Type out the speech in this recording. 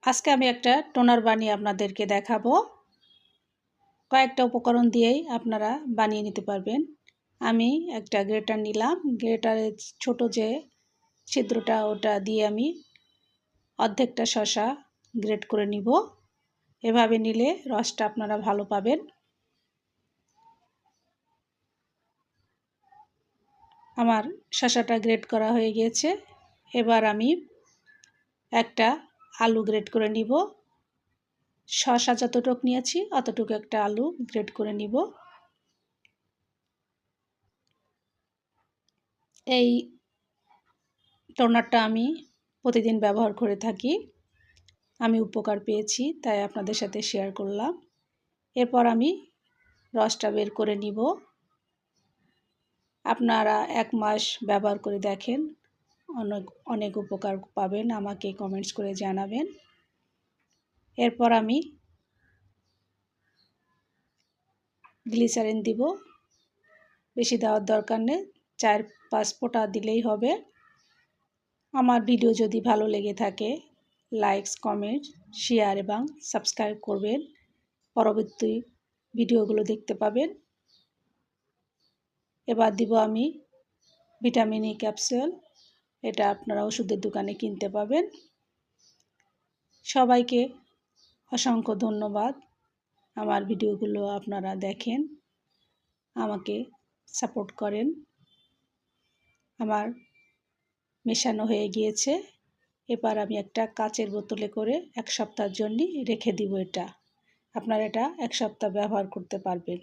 আজকে আমি একটা টোনার বানিয়ে আপনাদেরকে দেখাবো। কয়েকটা উপকরণ দিয়েই আপনারা বানিয়ে নিতে পারবেন। আমি একটা গ্রেটার নিলাম। গ্রেটারের ছোট যে ছিদ্রটা ওটা দিয়ে আমি অর্ধেকটা শসা গ্রেট করে নিব। এভাবে নিলে রসটা আপনারা ভালো পাবেন। আমার শসাটা গ্রেট করা হয়ে গিয়েছে। এবার আমি একটা আলু গ্রেট করে নিব। শসা যতটুকু নিয়েছি অতটুকু একটা আলু গ্রেট করে নিব। এই টোনারটা আমি প্রতিদিন ব্যবহার করে থাকি। আমি উপকার পেয়েছি তাই আপনাদের সাথে শেয়ার করলাম। এরপর আমি রসটা বের করে নিব। আপনারা 1 মাস ব্যবহার করে দেখেন, অনেক অনেক উপকার পাবেন। আমাকে কমেন্টস করে জানাবেন। এরপর আমি গ্লিসারিন দিব। বেশি দেওয়ার দরকার নেই, 4-5 ফোঁটা দিলেই হবে। আমার ভিডিও যদি ভালো লেগে থাকে লাইকস, কমেন্ট, শেয়ার এবং সাবস্ক্রাইব করবেন। পরবর্তী ভিডিওগুলো দেখতে পাবেন। এবার দিব আমি ভিটামিন ই ক্যাপসুল। এটা আপনারা ওষুধের দোকানে কিনতে পাবেন। সবাইকে অসংখ্য ধন্যবাদ। আমার ভিডিওগুলো আপনারা দেখেন, আমাকে সাপোর্ট করেন। আমার মেশানো হয়ে গিয়েছে। এবার আমি একটা কাচের বোতলে করে 1 সপ্তাহের জন্য রেখে দিব। আপনারা এটা 1 সপ্তাহ ব্যবহার করতে পারবেন।